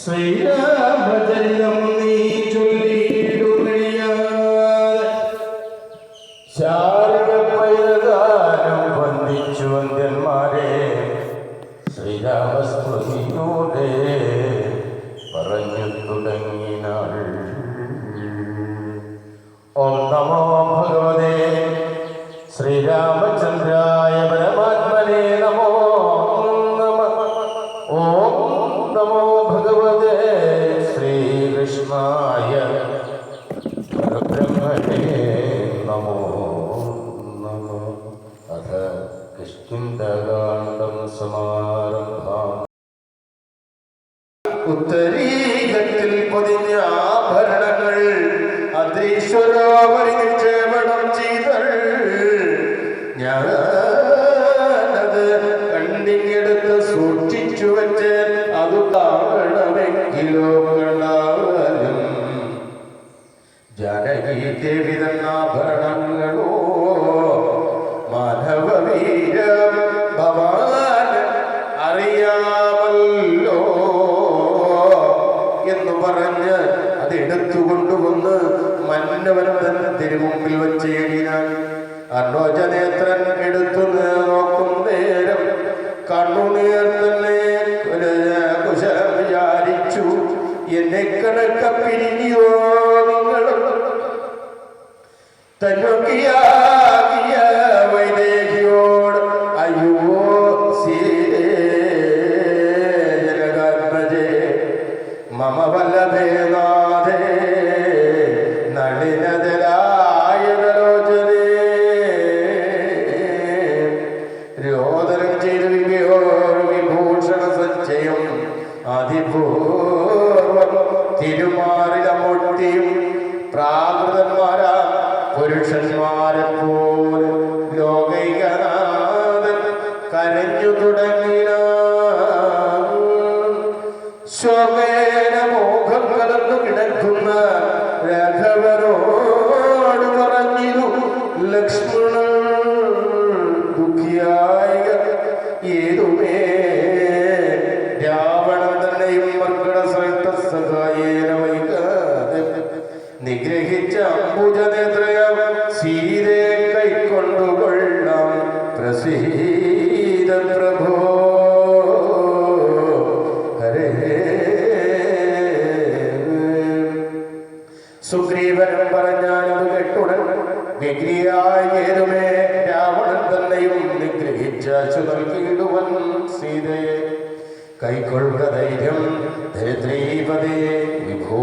ശ്രീരാമചരിതം നീ ചൊല്ലിയിടുകയാൽ ശാരദാനം വന്ദിച്ചു വന്ദ്യന്മാരെ ശ്രീരാമസ്മൃതിയോടെ പറഞ്ഞു തുടങ്ങിനാൾ. ഓം നമോ ഭഗവതേ ശ്രീരാമചന്ദ്രായ പരമാത്മനേ നമോ നമഃ. ഓം നമോ ഭഗവതേ ശ്രീകൃഷ്ണായ പരബ്രഹ്മണേ നമോ നമഃ. അഥ കിഷ്കിന്ധകാണ്ഡം സമാരംഭാം. ഉത്തരീകത്തിൽ പൊതിഞ്ഞ ആഭരണങ്ങൾ അദ്രീശ്വരാവരി നിക്ഷേപണം ചെയ്തൾ. ഞാനത് കണ്ടിങ്ങെടുത്ത് സൂക്ഷിച്ചു വെച്ച് അത് കാണണമെങ്കിലോ കണ്ടാലും ജാനകി ദേവി തന്നാഭരണങ്ങളോ മാധവവീര ഭവാൻ അറിയാമല്ലോ എന്ന് പറഞ്ഞ് അതെടുത്തുകൊണ്ടുവന്ന് മന്നവനും തന്നെ തിരുമുമ്പിൽ വെച്ച് എഴുതിനാൻ. അർണോജനേത്രൻ എടുത്തു നോക്കും നേരം കണ്ണുനീർ തന്നെ കുശലം വിചാരിച്ചു. എന്നെ കണക്ക പിരിഞ്ഞോ നിങ്ങളും തന്നൊക്കെയാകിയ വൈദേഹിയോട് അയ്യോ സീരേ ജനകാത്മജേ മമ വല്ലഭേനാഥേ നളിനതരായതലോചനേ. രോദനം ചെയ്തു വിഭൂഷണ സഞ്ചയം അതിപൂർവം തിരുമാറിലമൊട്ടിയും പ്രാകൃതന്മാരാ പുരുഷന്മാരെ പോലെ ലോകൈകനാഥൻ കരഞ്ഞു തുടങ്ങിയ. ശോകേന മോഹം കലർന്നു കിടക്കുന്ന രാഘവനോട് പറഞ്ഞിരു ലക്ഷ്മണൻ ദുഃഖിയായ ഏതുമേ രാവണൻ തന്നെയും മർക്കട ശ്രേഷ്ഠ സഹായേന വൈകാതെ നിഗ്രഹിച്ച അംബുജനേത്രയ സീതേ കൈക്കൊണ്ടുകൊള്ളാം. പ്രസീത പ്രഭോ ഹരേ. സുഗ്രീവനും പറഞ്ഞാലത് കേട്ടുടൻ വിഗ്രിയായ ഏതുമേ രാവണൻ തന്നെയും നിഗ്രഹിച്ചു നൽകിയിടുവൻ സീതയെ. കൈക്കൊള്ളുക ധൈര്യം ധരിത്രീപതേ വിഭോ.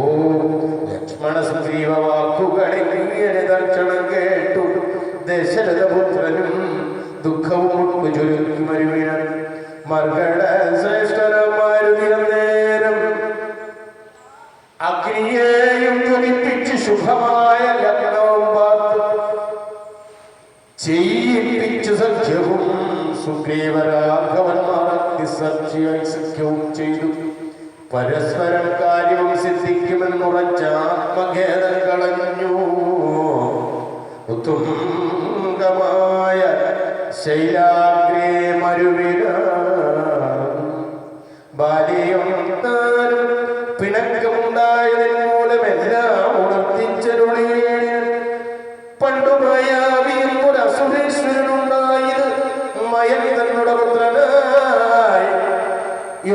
ലക്ഷ്മണ സുഗ്രീവ വാക്കുകളിങ്ങനെ തക്ഷണം കേട്ടു ദശരഥപുത്രനും ദുഃഖവും ചുരുക്കി മരുവിനൻ. മർഗള ശ്രേഷ്ഠനമാരുതിരം നേരം അഗ്നിയെയും ജ്വലിപ്പിച്ച് ശുഭമായ ലഗ്നവും പാർത്തു ചെയ്യിപ്പിച്ചു സഖ്യവും സുഗ്രീവരാഘവന്മാർ സഖ്യവും ചെയ്തു. പരസ്പരം കാര്യവും സിദ്ധിക്കുമെന്നുറച്ച ആത്മഖേദം കളഞ്ഞു. ഉത്തുംഗമായ ശൈലാഗ്രേ മരുവിന ബാല്യം താനും പിണക്കമുണ്ടായതിൻ മൂലമെല്ലാം ഉണർത്തിച്ചരുളി. പണ്ടുമായാവിയും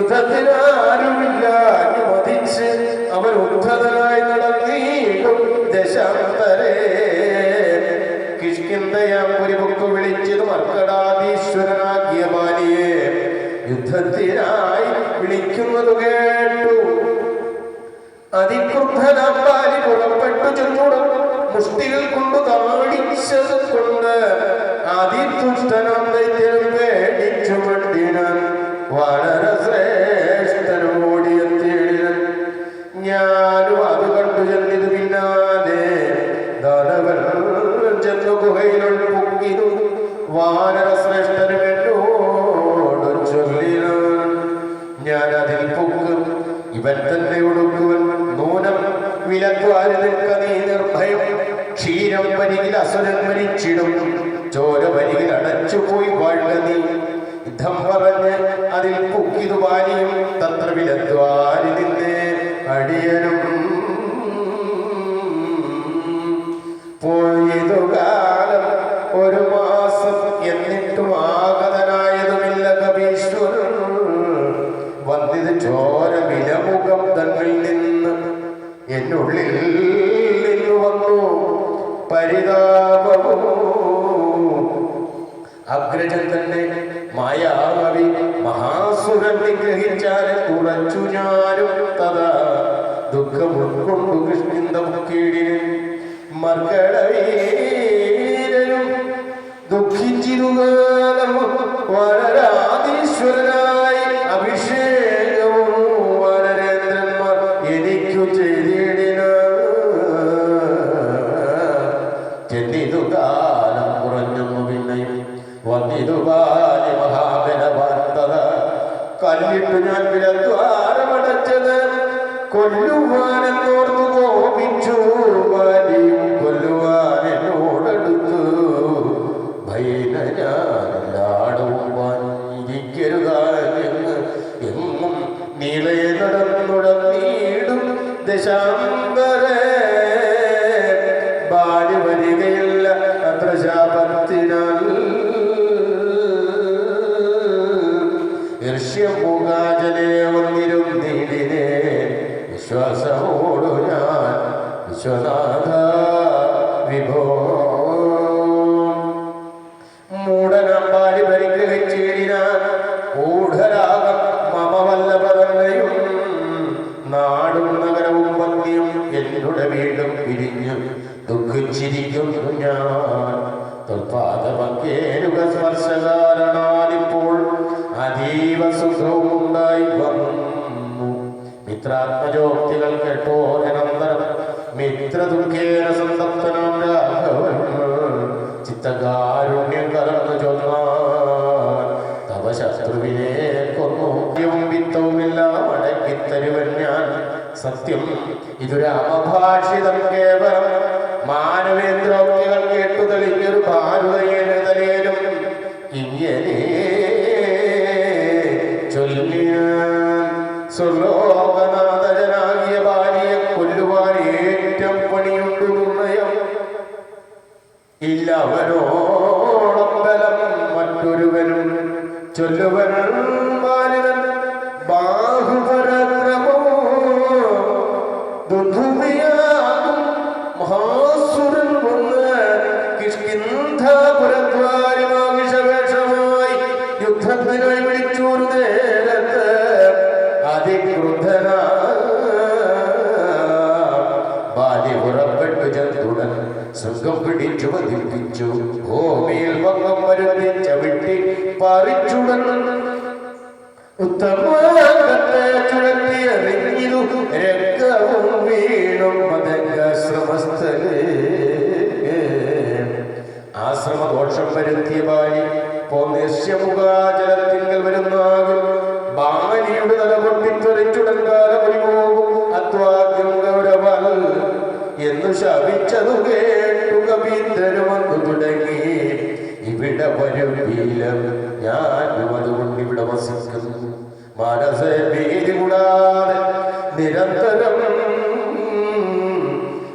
യുദ്ധത്തിനാരുമില്ല മതിച്ച് അവൻ ഉദ്ധതനായി നടന്നീടും ദശാന്തരേ. കിഷ്കിന്ധയാപുരി പൊക്കു വിളിച്ചത് മർക്കടാധീശ്വരനാകിയ ബാലിയെ യുദ്ധത്തിനായി വിളിക്കുന്നത് കേട്ടു. അതിക്രുദ്ധനാം ബാലി പുറപ്പെട്ടു ചെന്നുടൻ മുഷ്ടികൾ കൊണ്ട് താടിച്ചത് കൊണ്ട് അതിദുഷ്ടനാം ദൈത്യനും പേടിച്ചു മണ്ടിനാൻ. വളരെ ശ്രേഷ്ഠനും ഓടിയെത്തിയിടിനാൻ. ഞാനും അത് കണ്ടു ചെന്നിത് പിന്നാലെ ദാനവൻ ചെന്നു ഗുഹയിലുൾ പൊക്കിതു. വാനര ശ്രേഷ്ഠനും എന്നോട് ചൊല്ലിനാൻ, ഞാൻ അതിൽ പൊക്കും, ഇവൻ തന്നെ ഒടുക്കുവൻ. നൂനം വിലക്കുവാരി നിൽക്ക നീ നിർഭയം. ക്ഷീരം വരികിൽ അസുരൻ മരിച്ചിടും, ചോര വരികിൽ അടച്ചുപോയി വാഴുക നീ. യുദ്ധം പറഞ്ഞ് അതിൽ പൊക്കിതു ബാലിയും തത്ര വിലദ്വാരി നിന്നേ അടിയനും. പോയതു കാലം 1 മാസം എന്നിട്ടും ആഗതനായതുമില്ല കപീശ്വരൻ. വന്നിത് ചോര വിലമുഖം തന്നിൽ നിന്ന് എന്നുള്ളിൽ നിന്നു വന്നു പരിതാപവും. അഗ്രജൻ തന്നെ മായാവി മഹാസുരൻ നിഗ്രഹിച്ചാൽ കുറച്ചു ഞാനും തഥാ ദുഃഖം ഉൾക്കൊണ്ടു കൃഷ്ണിന്ദ മുക്കീടിന്. മർക്കടവീരനും ദുഃഖിച്ചിരുകാലം വരരാധീശ്വരനായി അഭിഷേകവും വരരേന്ദ്രന്മാർ എനിക്കു ചെയ്തിടിന. ചെന്നിതു കാലം കുറഞ്ഞു പിന്നെയും വന്നിതു ബാലി മഹാബലവാർത്തത. കല്ലിട്ടു ഞാൻ വിലദ്വാരമടച്ചത് കൊല്ലുവാനെന്നോർത്തു കോപിച്ചു. ബാലിയും കൊല്ലുവാൻ എന്നോടടുത്തു. ഭയന ഞാനെല്ലാടവും വാഞ്ഞിരിക്കരുതായെന്ന് എങ്ങും നീളെ നടന്നുടന്നീടും ദശാന്തരേ. ബാലി വരികയില്ല അത്ര ശാപത്തിനാൽ. ഋഷ്യമുഖാജനെ വന്നിരുന്നീടിനെ വിശ്വാസമോടു ഞാൻ വിശ്വനാഥ വിഭോ. മൂടനമ്പാലി പരിഗ്രഹിച്ചിടിനാൻ ഊഢരാഗം മമവല്ലഭതന്നെയും. നാടും നഗരവും പന്തിയും എന്നുടെ വീടും പിരിഞ്ഞു ദുഃഖിച്ചിരിക്കുന്നു ഞാൻ. തൊൽപാദപക്കേരുക സ്പർശകാരണാലിപ്പോൾ അതീവ സുഖവും ഉണ്ടായി വന്നു. മിത്രാത്മജോക്തികൾ കേട്ടോരനന്തരം മിത്രദുഃഖേന സന്തപ്തനാം രാഘവൻ ചിത്തകാരുണ്യം കലർന്നു ചൊന്നാൻ. തവ ശത്രുവിനെ കൊന്നു വിത്തവുമെല്ലാം അടക്കിത്തരുവൻ ഞാൻ. സത്യം ഇതു രാമഭാഷിതം കേവലം. മാനവേന്ദ്രോക്തികൾ കേട്ടു തെളിഞ്ഞൊരു ഭാരതയേലും ഇങ്ങനെ ചൊല്ലിയാൻ. സ്വർലോകനാഥജനാകിയ ബാലിയെ കൊല്ലുവാൻ ഏറ്റവും പണിയുണ്ടു നിർണയം. ഇല്ല അവനോളം ബലം മറ്റൊരുവനും. ചൊല്ലുവൻ ബാലിനൻ ബാഹുപരാക്രമോ ദുധുമിയാകും മഹാസുരൻ വന്ന് കിഷ്കിന്ധാപുരദ്വാരിമാവിഷവേഷമായി യുദ്ധത്തിനായി വിളിച്ചൊരു നേരത്ത് അതിക്രുദ്ധന ബാലി പുറപ്പെട്ടു ചെന്നുടൻ ശൃംഗം പിടിച്ചു വധിപ്പിച്ചു. ഭൂമിയിൽ ഭംഗം വരുത്തി ചവിട്ടി പറിച്ചുടൻ ഉത്തമത്തെ ചുഴറ്റി എറിഞ്ഞിരു. രക്തവും വീണും മതശ്രമസ്ഥലേ. ആശ്രമദോഷം വരുത്തിയ ബാലി പോന്യമുഖാചലത്തിങ്കൽ വരുന്നാകും. ബാലിയുടെ തല പൊട്ടിത്തെറിച്ചുടൻ കാലമൊഴി പോകും. അത്വാദ്യം ഗൗരവൽ എന്നു ശപിച്ചതു കേട്ടു കപീന്ദ്രനും വന്നു തുടങ്ങി. ഇവിടെ വരുവീലം ഞാനും അതുകൊണ്ട് ഇവിടെ വസിക്കുന്നു. മനസ്സെ ഭീതി കൂടാതെ നിരന്തരം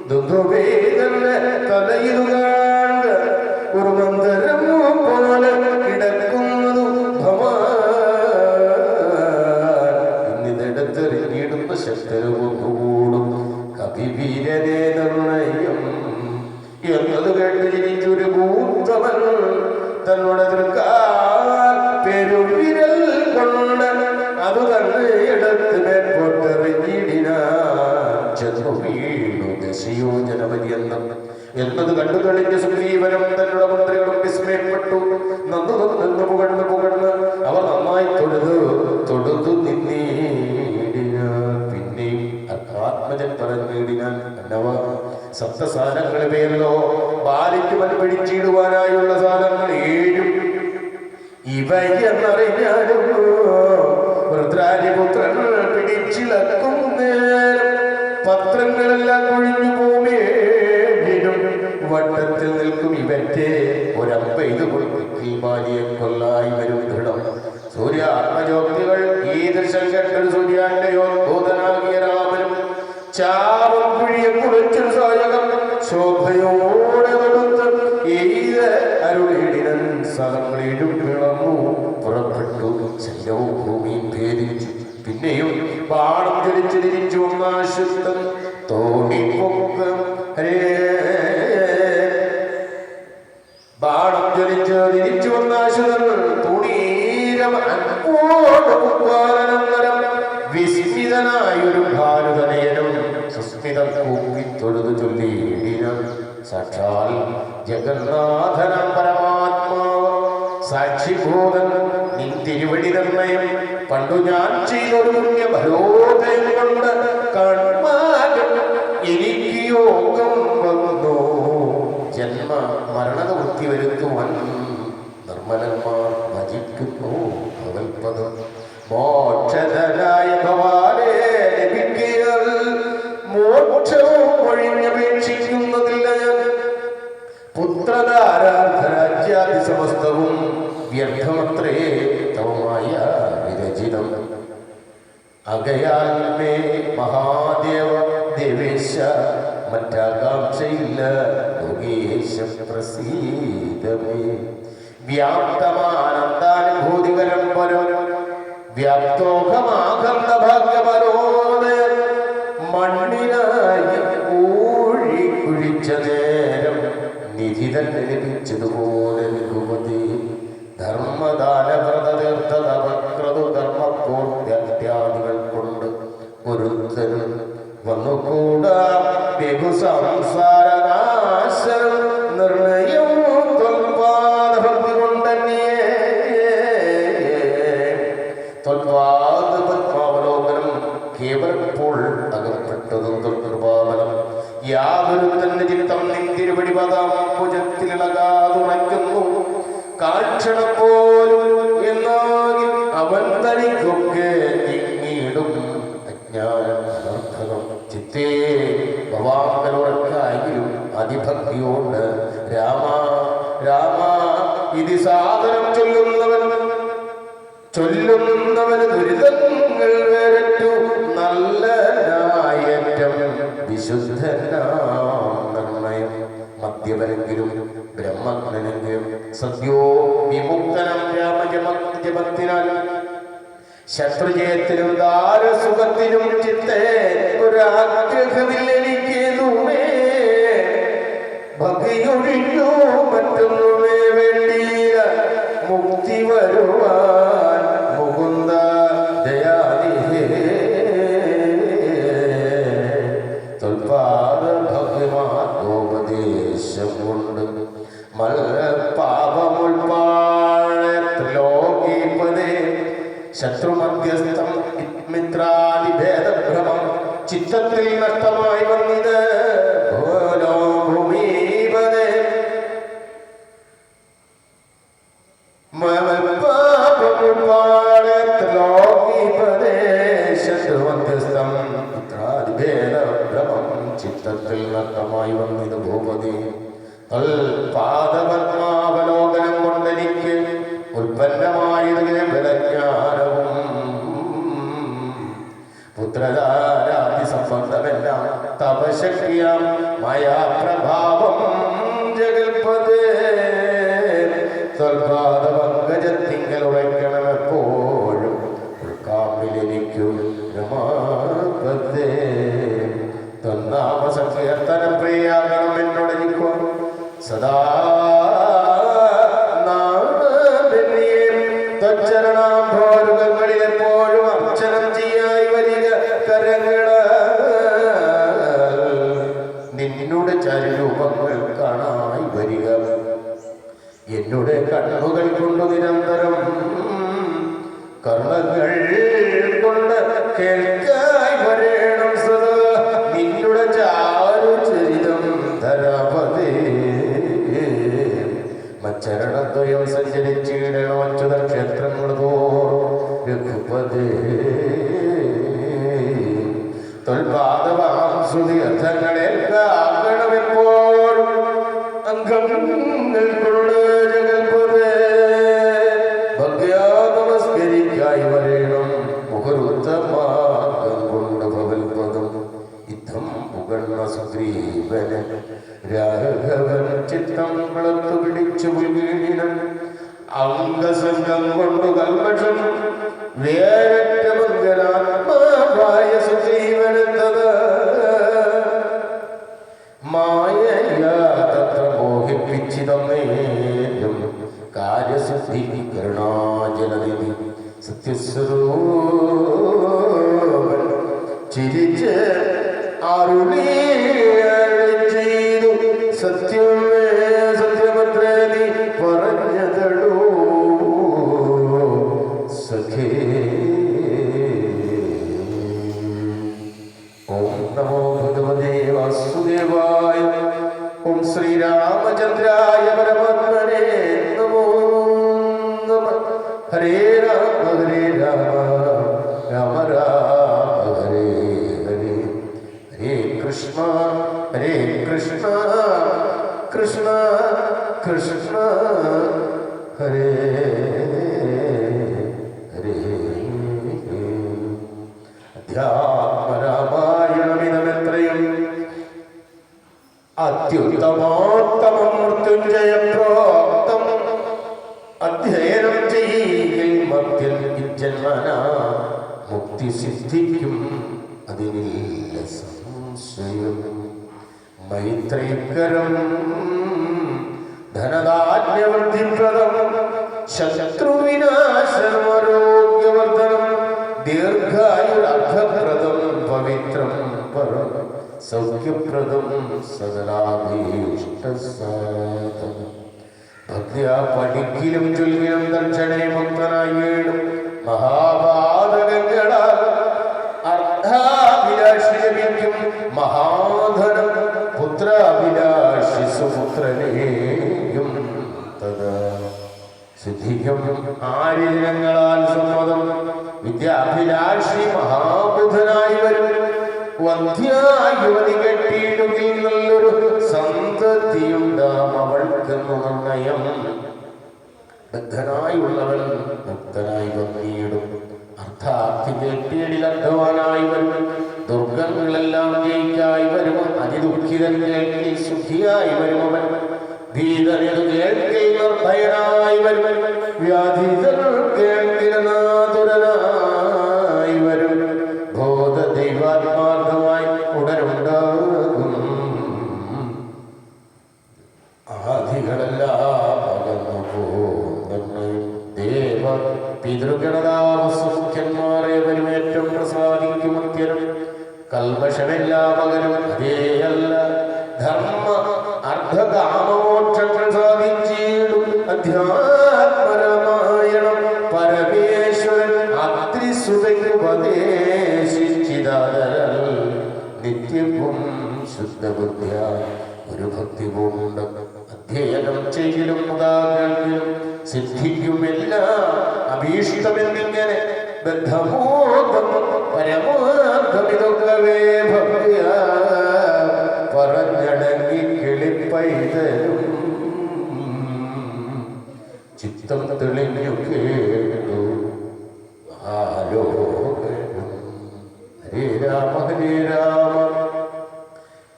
ദുഃഖവേദന തലയിലു കാണ്ട ഒരു മന്ദരം പോലെ കിടക്കുന്നതു ഭവാൻ. തെളിഞ്ഞ സുഗ്രീവനും തങ്ങളുടെ മന്ത്രികളും വിസ്മയപ്പെട്ടു. നിന്ന് പുകഴ്ന്ന് അവർ നന്നായി തൊടുത്തു നിന്നീടിനാൻ. പിന്നെയും ആത്മജൻ പറഞ്ഞിടിനാൻ, അന്നവ സപ്തസാധനങ്ങളിവയല്ലോ, ബാലിക്ക് പിടിച്ചിടുവാനായുള്ള സാധനങ്ങൾ 7 ഇവയെന്നറിഞ്ഞാലും വൃദ്രാജിപുത്രൻ പിടിച്ചിളക്കും നേരം പത്രങ്ങളെല്ലാം കൊഴിഞ്ഞു പോമേഴും വട്ടത്തിൽ നിൽക്കും ഇവറ്റെ ഒരമ്പെയ്തു കൊടുക്കി ബാലിയെ കൊല്ലായി വരും ദൃഢം. സൂര്യ ആത്മജ്യോതികൾ ഈ ദൃശ്യം കണ്ടൊരു സൂര്യാന്റെ യോദ്ധനാകിയ രാമനും ചാപം കുഴിയെ കുളിച്ചൊരു സായകം ശോഭയോടെ കൊടുത്ത് ഏത് അരുളിടിനൻ സ്ഥലങ്ങളിലും വിളന്നു പുറപ്പെട്ടു. ശല്യവും ഭൂമിയും ഭേദിച്ചു. പിന്നെയും ബാണം തിരിച്ചു ഒന്നാശുദ്ധം തോണിപ്പൊക്ക് ബാണം തിരിച്ചു ഒന്നാശുദ്ധം തുണീരം അൻപോടനന്തരം വിസ്മിതനായൊരു ഭാരതനയനും സുസ്മിതം കൂപ്പി തൊഴുതു ചൊല്ലിയിടിനം. സാക്ഷാൽ ജഗന്നാഥനം പരമാത്മാവ് സാക്ഷിഭൂതൻ നിൻ തിരുവടി നിർണയം പണ്ടു ഞാൻ ചെയ്തൊരു പുണ്യ ഫലോദയം കൊണ്ട് കൺമാലും എനിക്ക് യോഗം വന്നു. ജന്മ മരണവൃത്തി വരുത്തുവാൻ നിർമ്മലന്മാർ ഭജിക്കുന്നു ഭവൽപദം. മോക്ഷധനായ ഭവാനെ ലഭിക്കൽ മോക്ഷവും ഒഴിഞ്ഞപേക്ഷിക്കുന്നതില്ല ഞാൻ. പുത്രധാരാർത്ഥരാജ്യാദി സമസ്തവും വ്യർത്ഥമത്രേ തവമായ വിരചിതം. അകയാൽ മേ മഹാദേവ ദേവേശ മറ്റാകാംക്ഷയില്ല ലോകേശ പ്രസീദമേ. വ്യാപ്തമാനന്ദാനുഭൂതികരം പരം വ്യാപ്തോഹമാകർന്ന ഭാഗ്യപരോദയ മണ്ണിനായി ഊഴി കുഴിച്ച നേരം നിധി തന്നെ ലഭിച്ചതുപോലെ നികുമതി. ധർമ്മദാനവ്രതീർത്ഥതപക്രതു ധർമ്മപൂർത്തിയാദികൾ കൊണ്ട് ഒരുത്തരും വന്നുകൂടാ ബഹുസംസാരനാശനം നിർണയം തൊൽപാദഭക്തി കൊണ്ടന്യേ. പത്മാവലോകനം കേവലപ്പോൾ അകപ്പെട്ടതും തൊൽകൃപാവനം. യാതൊരു തന്നെ ചിത്തം നിന്തിരുപടി പദാംബുജത്തിലിളകാതുറയ്ക്കുന്നു. കാക്ഷണം പോലും എന്നാകിൽ അവൻ തനിക്കൊക്കെ നീങ്ങിയിടും അജ്ഞാനം അനർത്ഥകം. ചിത്തേ ഭവാങ്കലുറക്കായെങ്കിലും അതിഭക്തിയോട് രാമ രാമ ഇത് സാധനം ചൊല്ലുന്നവന് ദുരിതങ്ങൾ വരട്ടു. നല്ല നായറ്റം വിശുദ്ധനാം നിർണയം. മദ്യപനെങ്കിലും ബ്രഹ്മജ്ഞനെങ്കിലും സദ്യോ വിമുക്തനം രാമജപത്തിനാൽ ശത്രുജയത്തിനും ദാരസുഖത്തിനും ചിത്തേ ഒരാഗ്രഹമില്ലെനിക്കേതുമേ. ഭക്തിയൊഴിഞ്ഞോ മറ്റൊന്നുമേ വേണ്ടിയില്ല മുക്തി വരുവാൻ മുകുന്ദ ദയാനിധേ. തൊൽപാദ ഭക്തിമാർഗോപദേശം കൊണ്ട് മൽപാപമുൾപ്പാഴലോകീപദേ. ശത്രുമധ്യസ്ഥം മിത്രാദിഭേദഭ്രമം ചിത്തത്തിൽ നഷ്ടമായി വന്നിത് ഭൂമീപദേ. ശത്രുമധ്യസ്ഥം മിത്രാദിഭേദഭ്രമം ചിത്തത്തിൽ നഷ്ടമായി വന്നിത് ഭൂപതി. പാദപത്മാവലോകനം കൊണ്ടെനിക്ക് ഉൽപ്പന്നമായതിനെ ബലജ്ഞാനവും പുത്രധാരാദി സംബന്ധമെല്ലാം തപശക്തിയാം മായാപ്രഭാവം ജഗൽപദേ. സ്വൽപാദപങ്കജത്തിങ്കൽ ഉറയ്ക്കണമെപ്പോഴും ഉൾക്കാമ്പിലെനിക്കു രമാപദേ. തൊന്നാമ സങ്കീർത്തനം പ്രിയാകണം എന്നോടനിക്കോ സദാ ോരുകളിലെപ്പോഴും അർച്ചനം ചെയ്യായി വരിക കരങ്ങള. നിന്നുടെ ചരിരൂപങ്ങൾ കാണായി നിന്നുടെ കണ്ണുകൾ കൊണ്ട് നിരന്തരം കർണങ്ങൾ കൊണ്ട് കേൾക്കായി വരേണം സദാ നിന്നുടെ ചാരുചരിതം ധരാപതേ മച്ചരണദ്വയം സഞ്ചരിച്ചിടണോ അച്യുത ക്ഷേത്രങ്ങൾ തോറും രഘുപതേ തൊൽപാദവാംസുതി അർത്ഥങ്ങളേൽക്കാകണമെപ്പോഴും അംഗങ്ങൾ കൊണ്ട് ജഗൽപതേ ഭക്യാ നമസ്കരിക്കായി വരേണം മുഖരുത്തമാർഗം കൊണ്ട് ഭവൽപദം യുദ്ധം പുകഴ്ന്ന സുഗ്രീവന് രാഘവൻ ചിത്തം വളർത്തു പിടിച്ചു പുൽകീഴിനം അംഗസംഗം കൊണ്ടു കൽപഷം വേരറ്റ മംഗലാത്മാവായ സുഗ്രീവനെത്തത് മായയാത്ര മോഹിപ്പിച്ചിതന്നേലും കാര്യസിദ്ധി കരുണാജലനിധി സത്യസ്വരൂപൻ ചിരിച്ച് അരുളി ചെയ്തു സത്യമേ സത്യമത്രേ നീ പറഞ്ഞതടൂ സഖേ ഓം നമോ ഭഗവതേ വാസുദേവായ ഓം ശ്രീരാമചന്ദ്രായ പരമാത്മനേ നമോ നമഃ ഹരേ രാമ ഹരേ രാമ രാമ രാമ ഹരേ ഹരേ ഹരേ കൃഷ്ണ കൃഷ്ണ കൃഷ്ണ ഹരേ ഹരേ അധ്യാത്മരാമായണമിതമെത്രയും അത്യുത്തമോത്തമം മൃത്യുഞ്ജയപ്രോക്തം അധ്യയനം ചെയ്യിൽ മധ്യൽ ജന്മന മുക്തി സിദ്ധിക്കും അതിനില്ല സംശയം മൈത്രൈകരം ധനധാന്യവൃദ്ധിപ്രദം ശത്രുവിനാശനമാരോഗ്യവർദ്ധനം ദീർഘായുരർത്ഥപ്രദം പവിത്രം പരം സൗഖ്യപ്രദം സകലാഭീഷ്ടസാധനം ഭക്തിയാ പഠിക്കലും ചൊല്ലിയും ദക്ഷണേ മുക്തനായി വീടും മഹാപാതകങ്ങളാൽ അർത്ഥാഭിലാഷി ലഭിക്കും മഹാധനം പുത്രാഭിലാഷി സുപുത്രനെയും തഥാ സിദ്ധിക്കും ആര്യജനങ്ങളാൽ സമ്മതം വിദ്യാഭിലാഷി മഹാബുധനായി വരും വന്ധ്യായുവതി കെട്ടിയിടുകിൽ നല്ലൊരു സന്തതിയുണ്ടാം അവൾക്കെന്നു നിർണയം ബദ്ധനായുള്ളവൻ മുക്തനായി വന്നിടും അർത്ഥാർത്ഥി കെട്ടിയടിൽ അർത്ഥവാനായി വരും ദുർഗങ്ങളെല്ലാം ജയിക്കായി വരും അതിദുഃഖിതൻ കേൾക്കി സുഖിയായി വരും അവൻ ഭീതനു കേൾക്കി നിർഭയനായി വരും വ്യാധിതൻ കേൾക്കിനാതുരനായി വരും ബോധ ദൈവാത്മാർത്ഥമായി ഉടനുണ്ടാകും ആദികളെല്ലാം അകന്നു പോകും ദേവ പിതൃഗണതാവസുഖ്യന്മാരെ വരുമേറ്റം പ്രസാദിക്കും അത്യരം കൽമഷമെല്ലാം പകരും അതേയല്ല ധർമ്മ അർദ്ധകാമോക്ഷങ്ങൾ സാധിച്ചിടും അധ്യാത്മരാമായണം പരമേശ്വരൻ അത്രിസുതയുപദേശിച്ചിതാദരൽ നിത്യവും ശുദ്ധബുദ്ധ്യ ഒരു ഭക്തി പൂണ്ട് അധ്യയനം ചെയ്യലും മുതാകൾക്കിലും സിദ്ധിക്കുമെല്ലാം അഭീഷ്ടമെന്നിങ്ങനെ ബദ്ധമോദം പരമാർത്ഥമിതൊക്കവേ ഭക്തിയ പറഞ്ഞടങ്ങി കിളിപ്പൈതലും ചിത്തം തെളിഞ്ഞു കേട്ടു ആലോകനും ഹരേ രാമ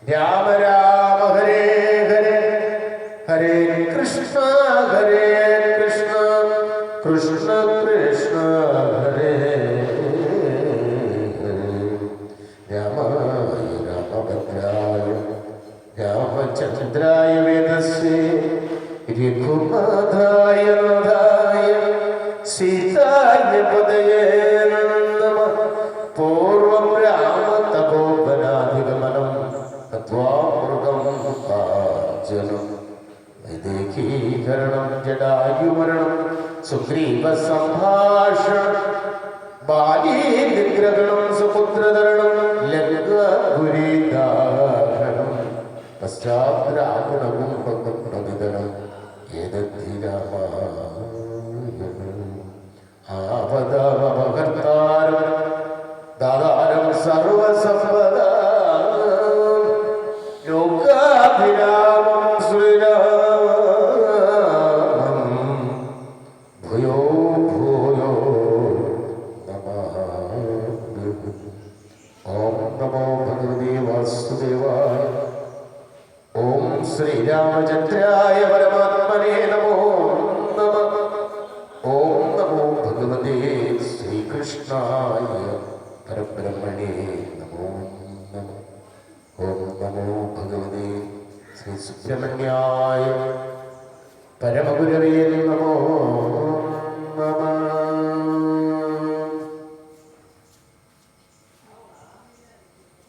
രാമ രാമ ഹരേ ഹരേ ഹരേ കൃഷ്ണ കൃഷ്ണ കൃഷ്ണ കൃഷ്ണ ഹരേ ഹരേ രാമായ രാമഭദ്രായ രാമചന്ദ്രായ വേദസ്യേ രഘുനാഥായ നാഥായ സീതായ പദയേ നമഃ പൂർവം രാമ തപോവനാധിഗമനം തത്വാമൃതം പാചനം വൈദേഹീകരണം ജടായുമരണം സുഗ്രീവ സംഭാഷണം ബാലീ നിഗ്രഹണം സുപുത്രധരണം ലങ്കാപുരീദാഹനം പശ്ചാത്രാഗണവും പ്രതിദനം ആപദമപകർത്താരം ദാതാരം സർവസമ്പദാ ലോകാഭിരാമം ശ്രീരാമം ഭൂയോ ഭൂയോ നമാമ്യഹം. ഓം നമോ ഭഗവതേ വാസുദേവായ. ഓം ശ്രീരാമചന്ദ്രായ പരമാത്മനേ നമോ നമഃ. ഓം നമോ ഭഗവതേ ശ്രീകൃഷ്ണായ പരബ്രഹ്മണേ നമോ നമഃ. ഓം നമോ ഭഗവതേ ശ്രീ സുബ്രഹ്മണ്യായ പരമഗുരവേ നമോ നമഃ.